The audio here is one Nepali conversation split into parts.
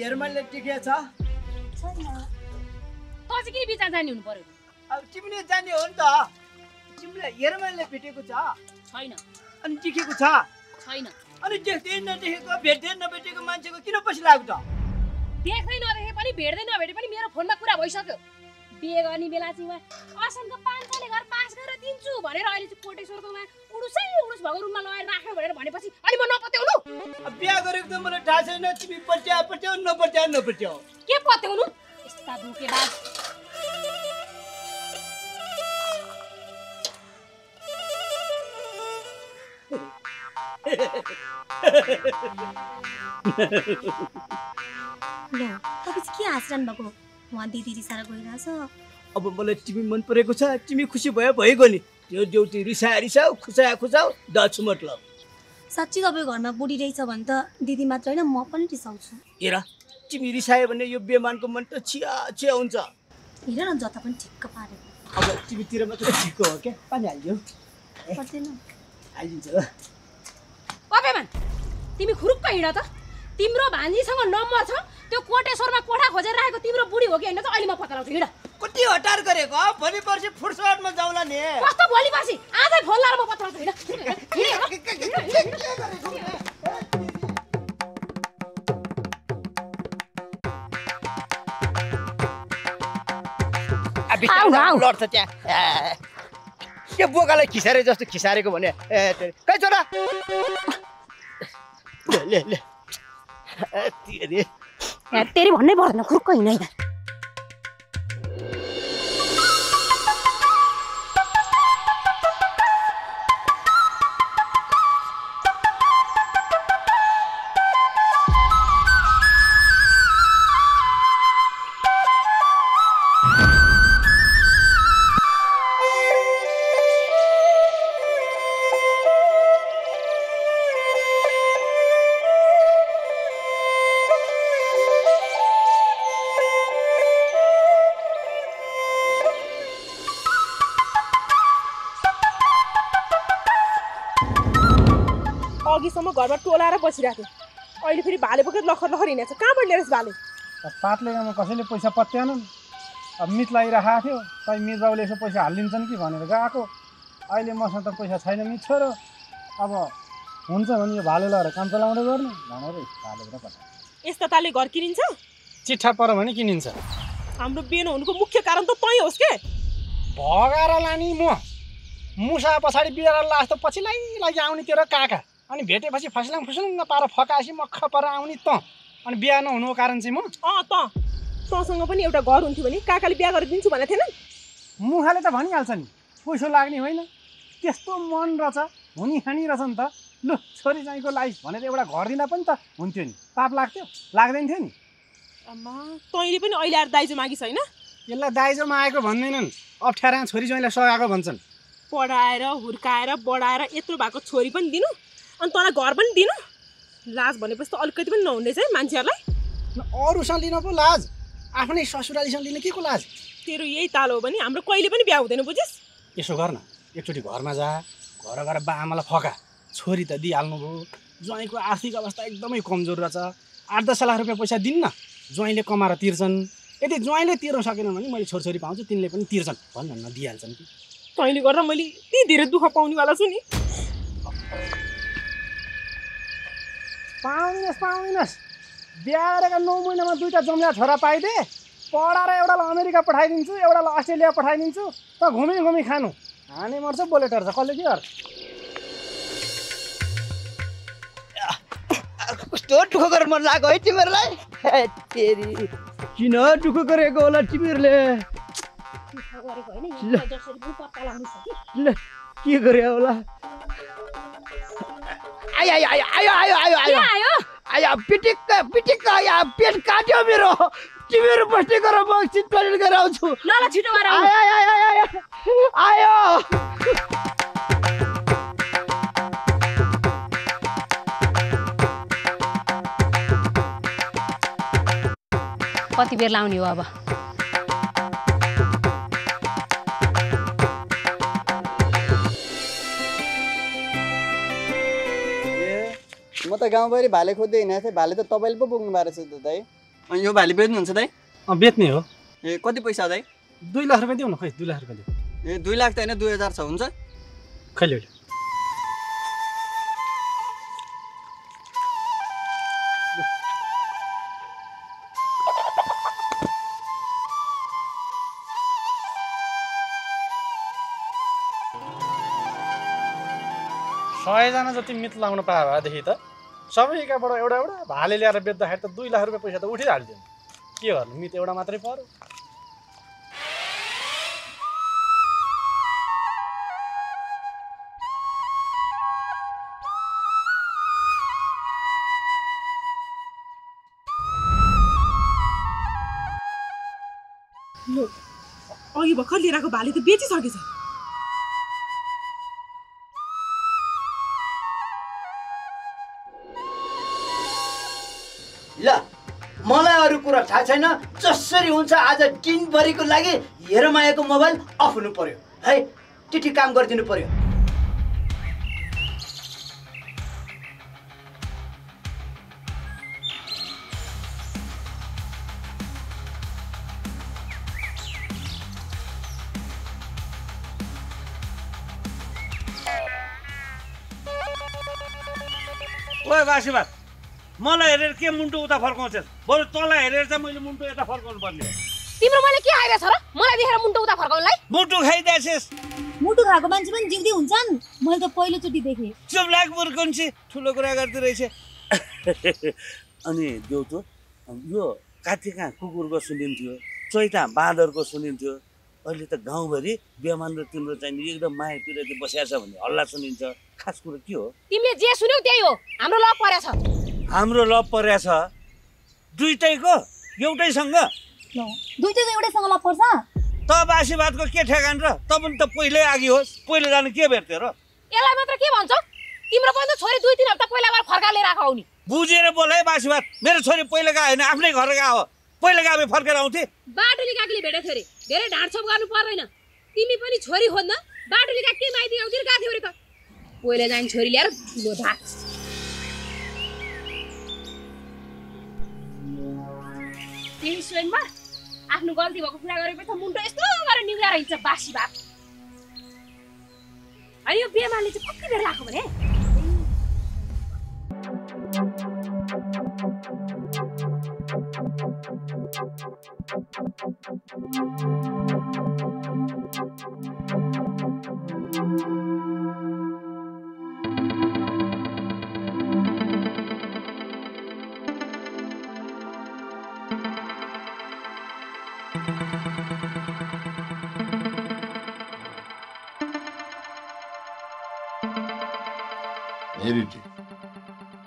हेरमानले टिके छ छैन त चाहिँ किन बिचार जाने हुनु पर्यो अब तिमीले जाने हो नि त तिमीले हेरमानले भेटेको छ छैन अनि टिकेको छ छैन अनि देख्दै नदेखेको भेट्दै नभेटेको मान्छेको किन पछि लाग्यो त देख्दै नदेखे पनि भेट्दै नभेटे पनि मेरो फोनमा कुरा भइसक्यो बिहे गर्ने बेला चाहिँ उहाँ असनको 5 सालले घर पास गरेर दिन्छु भनेर अहिले चाहिँ कोटेश्वरकोमा उडुस भएको रुममा लगाएर राख्यो भनेर भनेपछि अनि म नपत्याउनु अब बिहा गरेको त मलाई थाहा छैन तिमी पत्याउ नपत्याउ के पत्याउनु यस्ता धोकेबाज ल तपाईँ के हाँसिरहनु भएको उहाँ दिदी रिसाएर गइरहेछ अब मलाई तिमी मन परेको छ तिमी खुसी भइगयो नि त्यो देउती रिसाउ खुसाउ दछु मतलब साँच्ची तपाईँ घरमा बुढी रहेछ भने त दिदी मात्र होइन म पनि रिसाउँछु हेर तिमी रिसायो भने यो बेमानको मन त छिया हुन्छ हेर न जता पनि ठिक्क पारेको अब तिमीतिर मात्र ठिक्क हो क्या पानी हालिदियो पर्दैन हालिदिन्छ अबेमान तिमी खुरुक्क हिँड त तिम्रो भान्जीसँग नम्बर छ त्यो कोटेश्वरमा कोठा खोजेर राखेको तिम्रो बुढी हो कि हैन त अहिले म पत्ता लगाउँछु हिँड कति हटार गरेको भोलि पर्सि फुर्सदमा जाउला नि कस्तो भोलि पर्सि आजै फोन लाएर म पत्ता लगाउँछु हिँड लड्छ त्यहाँ के बोकालाई खिसारे जस्तो खिसारेको भने खै छोरा ले तेरी भन्नै पर्दैन खुरुक्क हिँड अघिसम्म घरमा टोलाएर बसिरहेको अहिले फेरि भाले बोकेर लखर हिँडेछ कहाँबाट ल्याएछ भाले पातलेगामा कसैले पैसा पत्याएनन् अब मित लगाइरहेको थियो तै मित बाउले यसो पैसा हालिदिन्छन् कि भनेर गएको अहिले मसँग त पैसा छैन मित छोरो अब हुन्छ भने यो भाले लगाएर काम चलाउँदै गर्नु भनेर भालेको पठाए यस्ता ताले घर किनिन्छ चिट्ठा पर्यो भने किनिन्छ हाम्रो बेन हुनुको मुख्य कारण त तै होस् के भगाएर लाने मुसा पछाडि बिराएर लास त पछि लागि आउने तेरो काका अनि भेटेपछि फस्लाङ पार फकाएपछि मख पर आउने त अनि बिहा नहुनुको कारण चाहिँ म तँसँग पनि एउटा घर हुन्थ्यो भने काकाले बिहा गरिदिन्छु भनेको थिएन मुखाले त भनिहाल्छ नि पैसो लाग्ने होइन त्यस्तो मन रहेछ हुने खानी रहेछ नि त लु छोरी चाहिँको लागि भनेर एउटा घर दिँदा पनि त हुन्थ्यो नि पाप लाग्थ्यो लाग्दैन थियो नि अम्मा तैँले पनि अहिले आएर दाइजो मागिस् होइन यसलाई दाइजो मागेको भन्दैनन् अप्ठ्यारा छोरी ज्वाइँलाई सघाएको भन्छन् पढाएर हुर्काएर बढाएर यत्रो भएको छोरी पनि दिनु अनि तँलाई घर पनि दिनु लाज भनेपछि त अलिकति पनि नहुँदैछ है मान्छेहरूलाई अरूसँग लिन पो लाज आफ्नै ससुरालीसँग लिन के को लाज तेरो यही ताल हो भने हाम्रो कहिले पनि बिहा हुँदैन बुझिस् यसो गर्न एकचोटि घरमा जा घर गएर बा आमालाई फका छोरी त दिइहाल्नु भयो ज्वाइँको आर्थिक अवस्था एकदमै कमजोर रहेछ 8-10 लाख रुपियाँ पैसा दिन्न ज्वाइँले कमाएर तिर्छन् यदि ज्वाइँले तिर्न सकेन भने मैले छोरछोरी पाउँछु तिनले पनि तिर्छन् भन्न दिइहाल्छन् कि तैँले गर्दा मैले त्यही धेरै दुःख पाउनेवाला छु नि पाउदिनस् बिहा गरेका 9 महिनामा 2टा जम्ला छोरा पाइदे पढाएर एउटालाई अमेरिका पठाइदिन्छु एउटालाई अस्ट्रेलिया पठाइदिन्छु त घुमी खानु हाने मर्छ बोलेटर छ कसले के गर्छ कस्तो दुःख गरेर मन लाग्यो है तिमीहरूलाई तेरी किन दुःख गरेको होला तिमीहरूले के गरे होला आयो आया पिटिक्क पिटिक्क आया पेट काट्यो मेरो तिमीहरू बस्ने गर म एकछिन टोइलेट गरेर आउँछु ल ल छिटो गरेर आऊ। आयो कति बेर लाउने हो अब? म त गाउँभरि भाले खोज्दै हिँडेको थिएँ। भाले त तपाईँले पो बोक्नु भएको रहेछ त दाइ। अनि यो भाले बेच्नुहुन्छ दाइ? बेच्ने हो। ए कति पैसा दाइ? 2 लाख रुपियाँ दिउ न। खै 2 लाख रुपियाँ दिउ। ए 2 लाख त होइन 2000 छ हुन्छ? खै ल्याउ। सयजना जति मित लाउन पाए भएदेखि त सबैकाबाट एउटा एउटा भाले ल्याएर बेच्दाखेरि त 2 लाख रुपियाँ पैसा त उठिहाल्थ्यो। के गर्नु मित एउटा मात्रै पर्यो। अघि भर्खर लिएर आएको भाले त बेचिसकेछ। ल मलाई अरू कुरा थाहा छैन जसरी हुन्छ आज दिनभरिको लागि हेरमायाको मोबाइल अफ हुनु पर्यो है त्यति काम गरिदिनु पर्यो ओए बासीबात मलाई हेरेर के मुन्टो उता फर्काउँछस् बरु तँलाई हेरेर चाहिँ मैले मुन्टो यता फर्काउनु पर्ने हो तिम्रो मैले के आइरहेछ र मलाई देखेर मुन्टो उता फर्काउनलाई मुन्टो खाइदिएछस् मुटु खाएको मान्छे पनि जिउँदै हुन्छन् मैले त पहिलोचोटि देखेँ चुप लाग बुर्कन्छे ठुलो कुरा गर्दै रहेछ अनि देउतो यो काठी कहाँ कुकुरको सुनिन्थ्यो चैता बाँदरको सुनिन्थ्यो अहिले त गाउँभरि बेमान र तिम्रो चाहिँ एकदम माया पिरती बसेको छ भन्ने हल्ला सुनिन्छ खास कुरो के हो तिमीले जे सुन्यौ त्यही हो हाम्रो लभ परेछ हाम्रो लभ परेछ दुईटैको एउटैसँग दुईटैको एउटैसँग लभ पर्छ त बासीवादको के ठेगान र त पनि त पहिल्यै आगी होस् पहिले जानु के भेट्थ्यो र यसलाई मात्र के भन्छौ तिम्रो पनि त छोरी 2-3 हप्ता पहिला बार फर्का लिएर आएको हो नि बुझेर बोल है बासीवाद मेरो छोरी पहिले गए होइन आफ्नै घर गए हो पहिले गए फर्केर आउँथे बाटुली काकीले भेटेको थियो रे धेरै ढाँडछोप गर्नु पर्दैन तिमी पनि छोरी खोज्न बाटुली काकी माइती आउँथ्यो गएको थियो रे त पहिले जाइन छोरी ल्याएर ठुलो धाक तिमी स्वयंमा आफ्नो गल्ती भएको कुरा गरेपछि मुन्टो यस्तो गरेर निगाएर हिँड्छ बासी भात अनि यो बेमानले चाहिँ कति बेर लाग्यो भने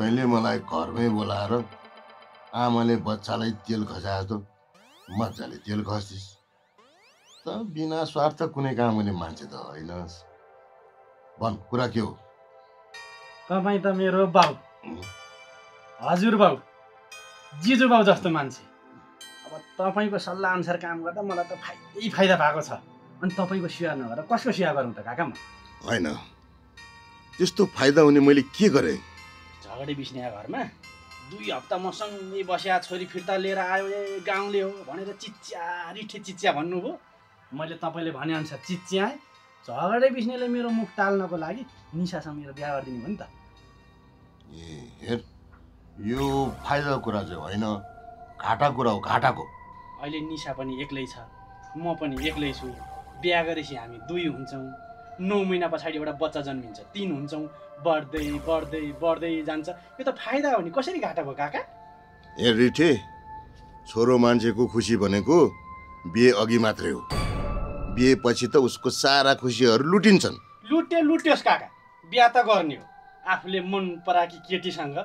तैँले मलाई घरमै बोलाएर आमाले बच्चालाई तेल खसाएको मजाले तेल खस्दिस् त बिना स्वार्थ कुनै काम गर्ने मान्छे त होइनस् भन् कुरा के हो तपाईँ त मेरो बाउ हजुर बाउ जिजु बाउ जस्तो मान्छे अब तपाईँको सल्लाह अनुसार काम गर्दा मलाई त फाइदा भएको छ अनि तपाईँको सेवा नगरेर कसको सेवा गरौँ त काका म होइन त्यस्तो फाइदा हुने मैले के गरेँ झगडे बिस्ने घरमा 2 हप्ता मसँगै बस्या छोरी फिर्ता लिएर आयो ए गाउँले हो भनेर चिच्या रिठे चिच्या भन्नुभयो मैले तपाईँले भने अनुसार चिच्याएँ झगडे बिस्नेले मेरो मुख टाल्नको लागि निशासँग मेरो बिहा गरिदिनु हो नि त ए हेर यो फाइदाको कुरा चाहिँ होइन घाटा कुरा हो घाटाको अहिले निशा पनि एक्लै छ म पनि एक्लै छु बिहा गरेपछि हामी 2 हुन्छौँ 9 महिना पछाडि एउटा बच्चा जन्मिन्छ 3 हुन्छौँ बढ्दै बढ्दै बढ्दै जान्छ यो त फाइदा हो नि कसरी घाटा भयो काका ए रिठे छोरो मान्छेको खुसी भनेको बिहे अघि मात्रै हो बिहे पछि त उसको सारा खुसीहरू लुटिन्छन् लुट्योस् काका बिहा त गर्ने हो आफूले मन पराकी केटीसँग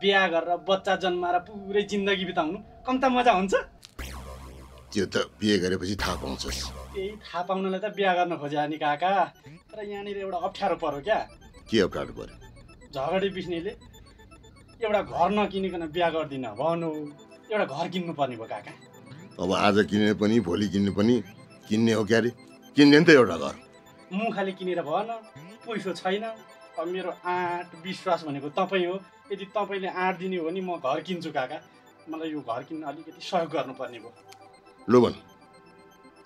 बिहा गरेर बच्चा जन्माएर पुरै जिन्दगी बिताउनु कम्ता मजा हुन्छ? त्यो त बिहे गरेपछि थाहा पाउँछस्। त्यही थाहा पाउनलाई त बिहा गर्न खोजे नि काका, तर यहाँनिर एउटा अप्ठ्यारो पर्यो क्या। के अप्ठ्यारो पर्यो? झगडे पिस्नेले एउटा घर नकिनिकन बिहा गर्दिन भन्नु, एउटा घर किन्नु पर्ने भयो काका। अब आज किने पनि भोलि किन्ने पनि किन्ने हो क्यारे? किन्ने नि त एउटा घर। मुखाले किनेर भएन, पैसो छैन। अब मेरो आँट विश्वास भनेको तपाईँ हो। यदि तपाईँले आँट दिने हो भने म घर किन्छु काका। मलाई यो घर किन्न अलिकति सहयोग गर्नुपर्ने भयो। लो भन,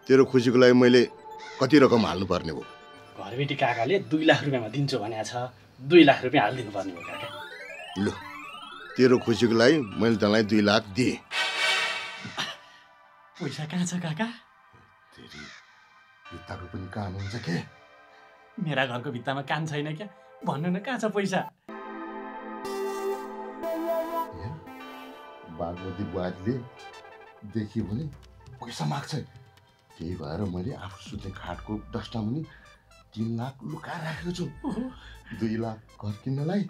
तेरो खुसीको लागि मैले कति रकम हाल्नुपर्ने भयो? घरबेटी काकाले 2 लाख रुपियाँमा दिन्छु भनेको छ। 2 लाख रुपियाँ हालिदिनु पर्ने भयो काका। लो, तेरो खुसीको लागि मैले तँलाई 2 लाख दिएँ। पैसा कहाँ छ काका? तेरी भित्ताको पनि काम हुन्छ के? मेरा घरको भित्तामा कान छैन क्या? भन्नु न कहाँ छ पैसा? बागमती बुहारीले देखियो भने पैसा माग्छ। त्यही भएर मैले आफू सुत्ने खाटको डस्टा मुनि 3 लाख लुकाएर राखेको छु। 2 लाख घर किन्नलाई,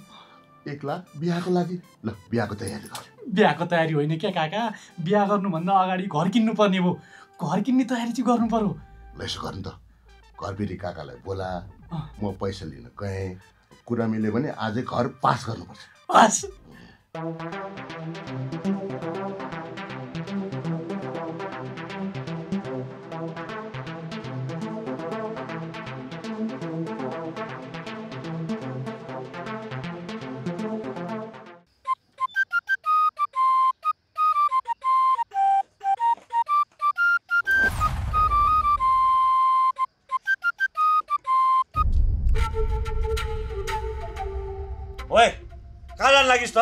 1 लाख बिहाको लागि। ल, बिहाको तयारी गर। बिहाको तयारी होइन क्या काका, बिहा गर्नुभन्दा अगाडि घर किन्नु पर्ने भयो। घर किन्ने तयारी चाहिँ गर्नु पर्यो। ल, यसो गर्नु त, घरबेटी काकालाई बोला, म पैसा लिन गएँ। कुरा मिल्यो भने आजै घर पास गर्नुपर्छ। पास? ओए, कहाँ जान लागिस् त?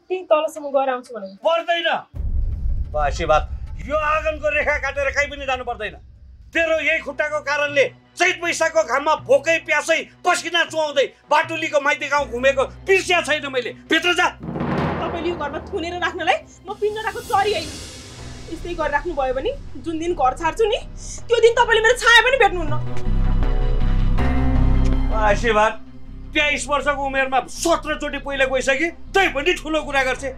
त्यही तलसम्म गएर आउँछु भने पर्दैन। बासी बात, यो आँगनको रेखा काटेर कहीँ पनि जानु पर्दैन। तेरो यही खुट्टाको कारणले चैत वैशाखको घाममा भोकै प्यासै पसिना चुहाउँदै बाटुलीको माइती गाउँ घुमेको बिर्स्या छैन मैले। भित्र जा। तपाईँले यो घरमा थुनेर राख्नलाई म पिण्डडाको चरी होइन। यस्तै गरिराख्नु भयो भने जुन दिन घर छाड्छु नि, त्यो दिन तपाईँले मेरो छाया पनि भेट्नुहुन्न। बासी बात, 23 वर्षको उमेरमा 17 चोटि पहिला गइसके, तै पनि ठुलो कुरा गर्छे।